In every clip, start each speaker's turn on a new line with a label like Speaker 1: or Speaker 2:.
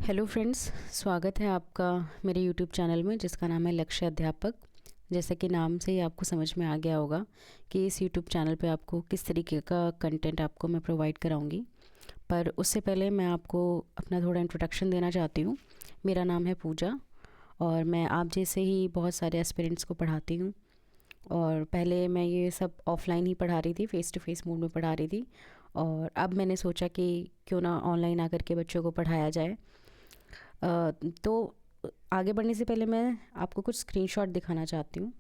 Speaker 1: Hello friends, स्वागत है आपका मेरे यूट्यूब चैनल में जिसका नाम है लक्ष्य अध्यापक। जैसा कि नाम से ही आपको समझ में आ गया होगा कि इस यूट्यूब चैनल पे आपको किस तरीके का कंटेंट आपको मैं प्रोवाइड कराऊंगी। पर उससे पहले मैं आपको अपना थोड़ा इंट्रोडक्शन देना चाहती हूँ। मेरा नाम है पूजा और मैं आप जैसे ही बहुत सारे एस्पिरेंट्स को पढ़ाती हूँ। और पहले मैं ये सब ऑफ़लाइन ही पढ़ा रही थी, फ़ेस टू फेस मोड में पढ़ा रही थी। और अब मैंने सोचा कि क्यों ना ऑनलाइन आकर के बच्चों को पढ़ाया जाए। तो आगे बढ़ने से पहले मैं आपको कुछ स्क्रीनशॉट दिखाना चाहती हूँ।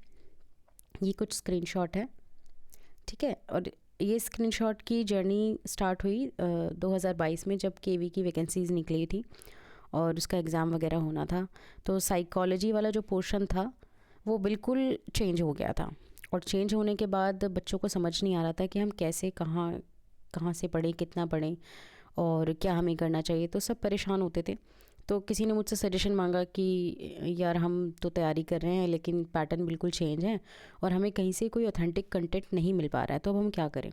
Speaker 1: ये कुछ स्क्रीनशॉट है, ठीक है। और ये स्क्रीनशॉट की जर्नी स्टार्ट हुई 2022 में, जब केवी की वैकेंसीज़ निकली थी और उसका एग्ज़ाम वगैरह होना था। तो साइकोलॉजी वाला जो पोर्शन था वो बिल्कुल चेंज हो गया था। और चेंज होने के बाद बच्चों को समझ नहीं आ रहा था कि हम कैसे कहाँ कहाँ से पढ़ें, कितना पढ़ें और क्या हमें करना चाहिए। तो सब परेशान होते थे। तो किसी ने मुझसे सजेशन मांगा कि यार हम तो तैयारी कर रहे हैं लेकिन पैटर्न बिल्कुल चेंज है और हमें कहीं से कोई ऑथेंटिक कंटेंट नहीं मिल पा रहा है, तो अब हम क्या करें।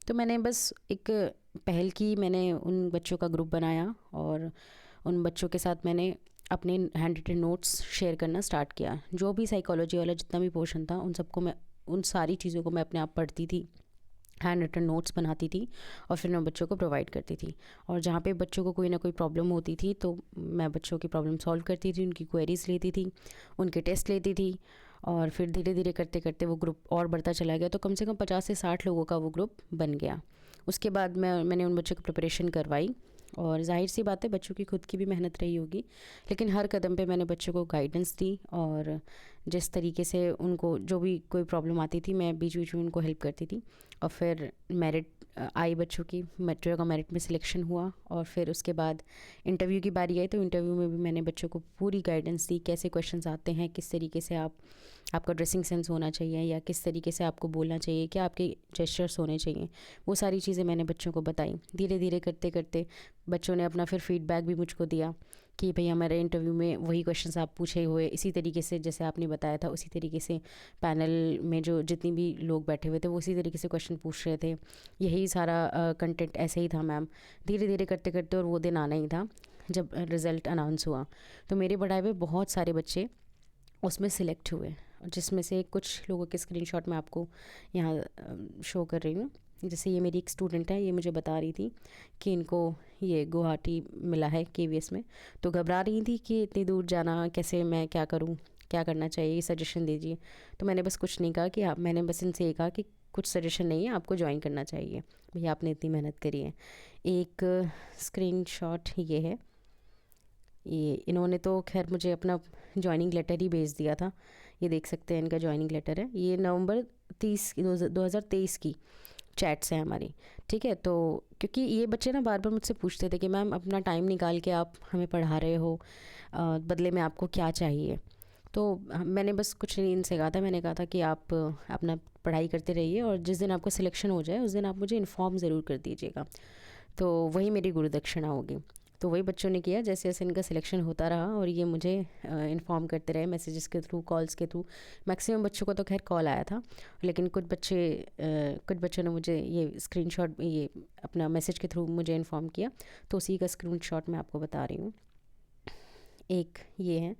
Speaker 1: तो मैंने बस एक पहल की, मैंने उन बच्चों का ग्रुप बनाया और उन बच्चों के साथ मैंने अपने हैंड रिटन नोट्स शेयर करना स्टार्ट किया। जो भी साइकोलॉजी वाला जितना भी पोर्शन था उन सारी चीज़ों को मैं अपने आप पढ़ती थी, हैंड रिटन नोट्स बनाती थी और फिर मैं बच्चों को प्रोवाइड करती थी। और जहाँ पे बच्चों को कोई ना कोई प्रॉब्लम होती थी तो मैं बच्चों की प्रॉब्लम सॉल्व करती थी, उनकी क्वेरीज लेती थी, उनके टेस्ट लेती थी। और फिर धीरे धीरे करते करते वो ग्रुप और बढ़ता चला गया। तो कम से कम 50 से 60 लोगों का वो ग्रुप बन गया। उसके बाद मैंने उन बच्चों की प्रिपरेशन करवाई। और जाहिर सी बात है बच्चों की खुद की भी मेहनत रही होगी, लेकिन हर कदम पे मैंने बच्चों को गाइडेंस दी। और जिस तरीके से उनको जो भी कोई प्रॉब्लम आती थी मैं बीच बीच में उनको हेल्प करती थी। और फिर मेरिट आई बच्चों की, बच्चों का मेरिट में सिलेक्शन हुआ। और फिर उसके बाद इंटरव्यू की बारी आई, तो इंटरव्यू में भी मैंने बच्चों को पूरी गाइडेंस दी, कैसे क्वेश्चंस आते हैं, किस तरीके से आपका ड्रेसिंग सेंस होना चाहिए या किस तरीके से आपको बोलना चाहिए, क्या आपके जेस्चर्स होने चाहिए। वो सारी चीज़ें मैंने बच्चों को बताई। धीरे धीरे करते करते बच्चों ने अपना फिर फीडबैक भी मुझको दिया कि भाई हमारे इंटरव्यू में वही क्वेश्चंस आप पूछे हुए, इसी तरीके से जैसे आपने बताया था उसी तरीके से पैनल में जो जितनी भी लोग बैठे हुए थे वो उसी तरीके से क्वेश्चन पूछ रहे थे। यही सारा कंटेंट ऐसे ही था मैम। धीरे धीरे करते करते और वो दिन आना ही था जब रिज़ल्ट अनाउंस हुआ। तो मेरे पढ़ाए हुए बहुत सारे बच्चे उसमें सिलेक्ट हुए, जिसमें से कुछ लोगों के स्क्रीनशॉट मैं आपको यहाँ शो कर रही हूँ। जैसे ये मेरी एक स्टूडेंट है, ये मुझे बता रही थी कि इनको ये गुवाहाटी मिला है केवीएस में। तो घबरा रही थी कि इतनी दूर जाना कैसे, मैं क्या करूँ, क्या करना चाहिए, सजेशन दीजिए। तो मैंने बस कुछ नहीं कहा कि मैंने बस इनसे ये कहा कि कुछ सजेशन नहीं है, आपको ज्वाइन करना चाहिए, भैया आपने इतनी मेहनत करी है। एक स्क्रीनशॉट ये है। ये इन्होंने तो खैर मुझे अपना जॉइनिंग लेटर ही भेज दिया था। ये देख सकते हैं, इनका जॉइनिंग लेटर है। ये नवंबर 30 2023 की चैट्स हैं हमारी, ठीक है। तो क्योंकि ये बच्चे ना बार बार मुझसे पूछते थे कि मैम अपना टाइम निकाल के आप हमें पढ़ा रहे हो, बदले में आपको क्या चाहिए। तो मैंने बस कुछ नहीं इनसे कहा था, मैंने कहा था कि आप अपना पढ़ाई करते रहिए और जिस दिन आपका सिलेक्शन हो जाए उस दिन आप मुझे इन्फॉर्म ज़रूर कर दीजिएगा। तो वही मेरी गुरु दक्षिणा होगी। तो वही बच्चों ने किया। जैसे जैसे इनका सिलेक्शन होता रहा और ये मुझे इन्फॉर्म करते रहे मैसेजेस के थ्रू, कॉल्स के थ्रू। मैक्सिमम बच्चों को तो खैर कॉल आया था, लेकिन कुछ बच्चों ने मुझे ये स्क्रीनशॉट, ये अपना मैसेज के थ्रू मुझे इन्फॉर्म किया। तो उसी का स्क्रीनशॉट मैं आपको बता रही हूँ। एक ये है,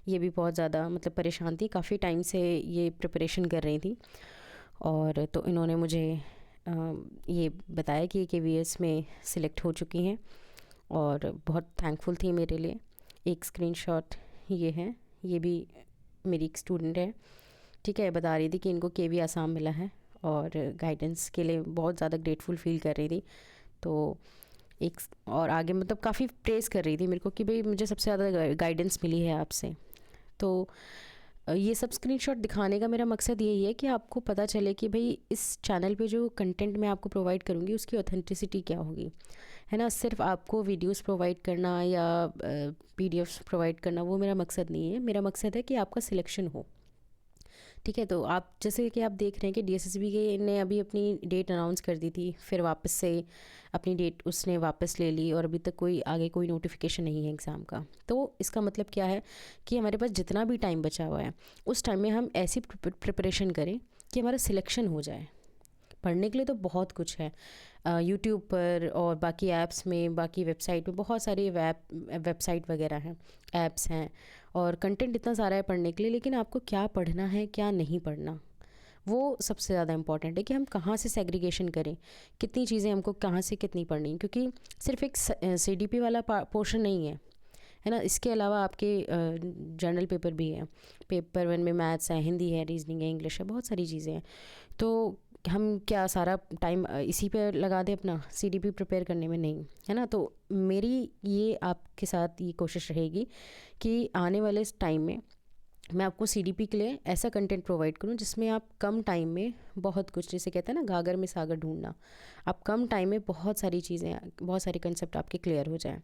Speaker 1: ये भी बहुत ज़्यादा मतलब परेशान थी, काफ़ी टाइम से ये प्रिपरेशन कर रही थी। और तो इन्होंने मुझे ये बताया कि केवीएस में सिलेक्ट हो चुकी हैं और बहुत थैंकफुल थी मेरे लिए। एक स्क्रीनशॉट ये है, ये भी मेरी एक स्टूडेंट है, ठीक है। बता रही थी कि इनको केवी आसाम मिला है और गाइडेंस के लिए बहुत ज़्यादा ग्रेटफुल फील कर रही थी। तो एक और आगे मतलब काफ़ी प्रेज़ कर रही थी मेरे को कि भाई मुझे सबसे ज़्यादा गाइडेंस मिली है आपसे। तो ये सब स्क्रीनशॉट दिखाने का मेरा मकसद यही है कि आपको पता चले कि भाई इस चैनल पे जो कंटेंट मैं आपको प्रोवाइड करूँगी उसकी ऑथेंटिसिटी क्या होगी, है ना। सिर्फ आपको वीडियोस प्रोवाइड करना या पीडीएफ्स प्रोवाइड करना वो मेरा मकसद नहीं है। मेरा मकसद है कि आपका सिलेक्शन हो, ठीक है। तो आप जैसे कि आप देख रहे हैं कि डीएसएसबी के ने अभी अपनी डेट अनाउंस कर दी थी, फिर वापस से अपनी डेट उसने वापस ले ली और अभी तक कोई नोटिफिकेशन नहीं है एग्ज़ाम का। तो इसका मतलब क्या है कि हमारे पास जितना भी टाइम बचा हुआ है उस टाइम में हम ऐसी प्रिपरेशन करें कि हमारा सिलेक्शन हो जाए। पढ़ने के लिए तो बहुत कुछ है यूट्यूब पर और बाकी ऐप्स में, बाकी वेबसाइट में बहुत सारी वेबसाइट वगैरह हैं, ऐप्स हैं और कंटेंट इतना सारा है पढ़ने के लिए। लेकिन आपको क्या पढ़ना है, क्या नहीं पढ़ना, वो सबसे ज़्यादा इम्पॉर्टेंट है कि हम कहाँ से सेग्रीगेशन करें, कितनी चीज़ें हमको कहाँ से कितनी पढ़नी है। क्योंकि सिर्फ एक CDP वाला पोर्शन नहीं है ना, इसके अलावा आपके जर्नल पेपर भी है। पेपर 1 में मैथ्स है, हिंदी है, रीजनिंग है, इंग्लिश है, बहुत सारी चीज़ें हैं। तो हम क्या सारा टाइम इसी पे लगा दें अपना CDP प्रिपेयर करने में? नहीं, है ना। तो मेरी ये आपके साथ ये कोशिश रहेगी कि आने वाले इस टाइम में मैं आपको CDP के लिए ऐसा कंटेंट प्रोवाइड करूं जिसमें आप कम टाइम में बहुत कुछ, जैसे कहते हैं ना गागर में सागर ढूंढना, आप कम टाइम में बहुत सारी चीज़ें, बहुत सारे कंसेप्ट आपके क्लियर हो जाएं।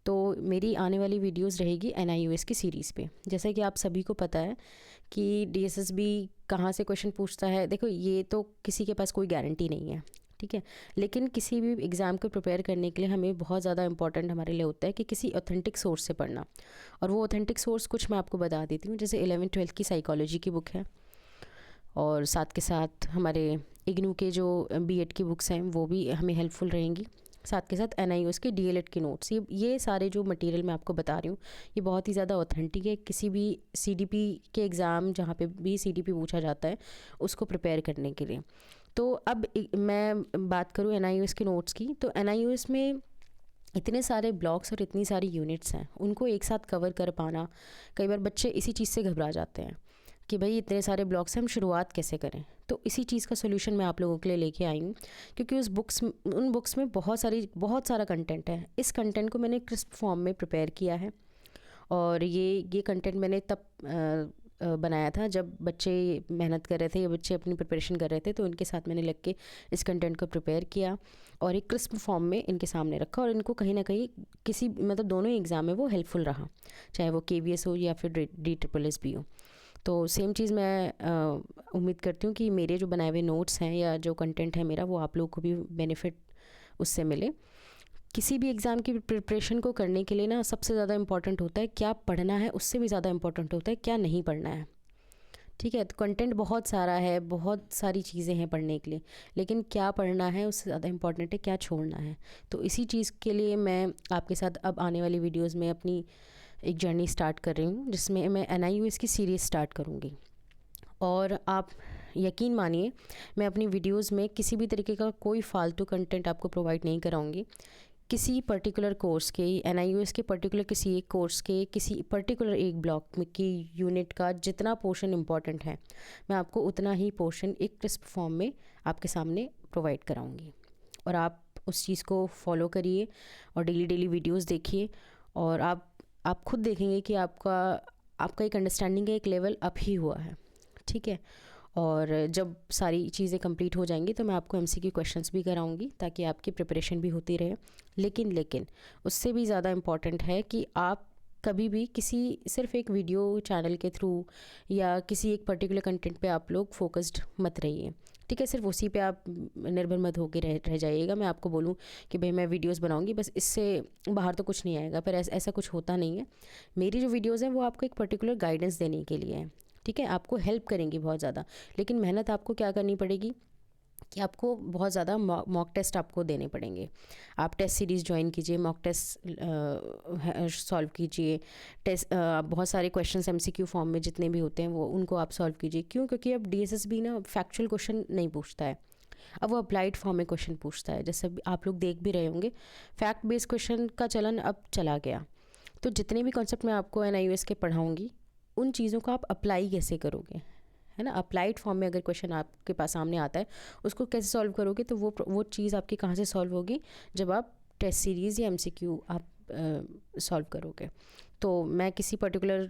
Speaker 1: तो मेरी आने वाली वीडियोस रहेगी NIOS की सीरीज़ पे। जैसा कि आप सभी को पता है कि DSSB कहाँ से क्वेश्चन पूछता है, देखो ये तो किसी के पास कोई गारंटी नहीं है, ठीक है। लेकिन किसी भी एग्ज़ाम को प्रिपेयर करने के लिए हमें बहुत ज़्यादा इंपॉर्टेंट हमारे लिए होता है कि किसी ऑथेंटिक सोर्स से पढ़ना। और वो ऑथेंटिक सोर्स कुछ मैं आपको बता देती हूँ, जैसे 11th-12th की साइकोलॉजी की बुक है और साथ के साथ हमारे इग्नू के जो B.Ed की बुक्स हैं वो भी हमें हेल्पफुल रहेंगी। साथ के साथ NIOS के DLED के नोट्स, ये सारे जो मटेरियल मैं आपको बता रही हूँ ये बहुत ही ज़्यादा ऑथेंटिक है। किसी भी CDP के एग्ज़ाम जहाँ पे भी CDP पूछा जाता है उसको प्रिपेयर करने के लिए। तो अब मैं बात करूँ NIOS के नोट्स की, तो NIOS में इतने सारे ब्लॉक्स और इतनी सारी यूनिट्स हैं, उनको एक साथ कवर कर पाना, कई बार बच्चे इसी चीज़ से घबरा जाते हैं कि भाई इतने सारे ब्लॉक्स हैं, हम शुरुआत कैसे करें। तो इसी चीज़ का सोल्यूशन मैं आप लोगों के लिए लेके आई हूँ, क्योंकि उन बुक्स में बहुत सारा कंटेंट है। इस कंटेंट को मैंने क्रिस्प फॉर्म में प्रिपेयर किया है और ये कंटेंट मैंने तब बनाया था जब बच्चे मेहनत कर रहे थे या बच्चे अपनी प्रिपरेशन कर रहे थे, तो इनके साथ मैंने लग के इस कंटेंट को प्रिपेयर किया और एक क्रिस्प फॉर्म में इनके सामने रखा और इनको कहीं ना कहीं किसी मतलब दोनों ही एग्ज़ाम में वो हेल्पफुल रहा, चाहे वो KVS हो या फिर DSSB हो। तो सेम चीज़ मैं उम्मीद करती हूँ कि मेरे जो बनाए हुए नोट्स हैं या जो कंटेंट है मेरा, वो आप लोगों को भी बेनिफिट उससे मिले। किसी भी एग्ज़ाम की प्रिपरेशन को करने के लिए ना सबसे ज़्यादा इम्पॉर्टेंट होता है क्या पढ़ना है, उससे भी ज़्यादा इम्पॉर्टेंट होता है क्या नहीं पढ़ना है, ठीक है। तो कंटेंट बहुत सारा है, बहुत सारी चीज़ें हैं पढ़ने के लिए, लेकिन क्या पढ़ना है उससे ज़्यादा इम्पॉर्टेंट है क्या छोड़ना है। तो इसी चीज़ के लिए मैं आपके साथ अब आने वाली वीडियोस में अपनी एक जर्नी स्टार्ट कर रही हूँ, जिसमें मैं NIOS की सीरीज़ स्टार्ट करूँगी। और आप यकीन मानिए मैं अपनी वीडियोस में किसी भी तरीके का कोई फालतू कंटेंट आपको प्रोवाइड नहीं कराऊंगी। किसी पर्टिकुलर कोर्स के, NIOS के पर्टिकुलर किसी एक कोर्स के, किसी पर्टिकुलर एक ब्लॉक में की यूनिट का जितना पोर्शन इम्पॉर्टेंट है, मैं आपको उतना ही पोर्शन एक क्रिस्प फॉर्म में आपके सामने प्रोवाइड कराऊंगी। और आप उस चीज़ को फॉलो करिए और डेली वीडियोस देखिए और आप खुद देखेंगे कि आपका एक अंडरस्टैंडिंग का एक लेवल अप ही हुआ है, ठीक है। और जब सारी चीज़ें कंप्लीट हो जाएंगी तो मैं आपको MCQ क्वेश्चंस भी कराऊंगी ताकि आपकी प्रिपरेशन भी होती रहे। लेकिन उससे भी ज़्यादा इम्पॉर्टेंट है कि आप कभी भी किसी सिर्फ एक वीडियो चैनल के थ्रू या किसी एक पर्टिकुलर कंटेंट पे आप लोग फोकस्ड मत रहिए, ठीक है। सिर्फ उसी पे आप निर्भर मत होकर रह जाइएगा। मैं आपको बोलूँ कि भाई मैं वीडियोस बनाऊंगी बस, इससे बाहर तो कुछ नहीं आएगा, पर ऐसा कुछ होता नहीं है। मेरी जो वीडियोस हैं वो आपको एक पर्टिकुलर गाइडेंस देने के लिए है, ठीक है। आपको हेल्प करेंगी बहुत ज़्यादा, लेकिन मेहनत आपको क्या करनी पड़ेगी कि आपको बहुत ज़्यादा मॉक टेस्ट आपको देने पड़ेंगे। आप टेस्ट सीरीज़ ज्वाइन कीजिए, मॉक टेस्ट सॉल्व कीजिए, बहुत सारे क्वेश्चंस MCQ फॉर्म में जितने भी होते हैं वो उनको आप सॉल्व कीजिए। क्यों? क्योंकि अब DSSB ना फैक्चुअल क्वेश्चन नहीं पूछता है, अब वो अप्लाइड फॉर्म में क्वेश्चन पूछता है। जैसे आप लोग देख भी रहे होंगे फैक्ट बेस्ड क्वेश्चन का चलन अब चला गया। तो जितने भी कॉन्सेप्ट मैं आपको NIOS के पढ़ाऊँगी उन चीज़ों को आप अप्लाई कैसे करोगे, है ना। अप्लाइड फॉर्म में अगर क्वेश्चन आपके पास सामने आता है उसको कैसे सॉल्व करोगे, तो वो चीज़ आपकी कहाँ से सॉल्व होगी, जब आप टेस्ट सीरीज़ या MCQ आप सॉल्व करोगे। तो मैं किसी पर्टिकुलर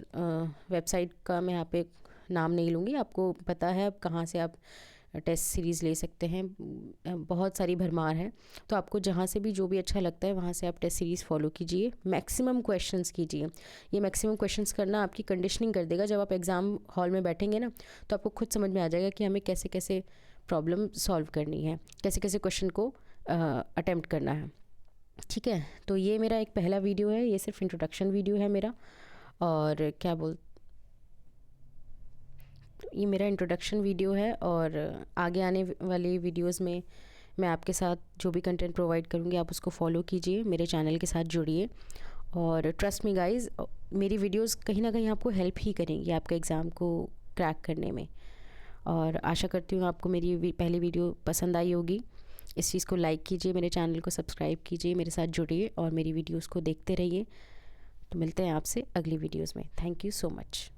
Speaker 1: वेबसाइट का मैं यहाँ पे नाम नहीं लूँगी, आपको पता है अब कहाँ से आप टेस्ट सीरीज़ ले सकते हैं, बहुत सारी भरमार है। तो आपको जहाँ से भी जो भी अच्छा लगता है वहाँ से आप टेस्ट सीरीज़ फॉलो कीजिए, मैक्सिमम क्वेश्चंस कीजिए। ये मैक्सिमम क्वेश्चंस करना आपकी कंडीशनिंग कर देगा। जब आप एग्ज़ाम हॉल में बैठेंगे ना तो आपको खुद समझ में आ जाएगा कि हमें कैसे कैसे प्रॉब्लम सॉल्व करनी है, कैसे कैसे क्वेश्चन को अटैम्प्ट करना है, ठीक है। तो ये मेरा एक पहला वीडियो है, ये सिर्फ इंट्रोडक्शन वीडियो है मेरा। और ये मेरा इंट्रोडक्शन वीडियो है और आगे आने वाली वीडियोस में मैं आपके साथ जो भी कंटेंट प्रोवाइड करूँगी आप उसको फॉलो कीजिए, मेरे चैनल के साथ जुड़िए और ट्रस्ट मी गाइज़, मेरी वीडियोस कहीं ना कहीं आपको हेल्प ही करेंगी आपके एग्ज़ाम को क्रैक करने में। और आशा करती हूँ आपको मेरी पहली वीडियो पसंद आई होगी। इस चीज़ को लाइक कीजिए, मेरे चैनल को सब्सक्राइब कीजिए, मेरे साथ जुड़िए और मेरी वीडियोस को देखते रहिए। तो मिलते हैं आपसे अगली वीडियोस में। Thank you so much.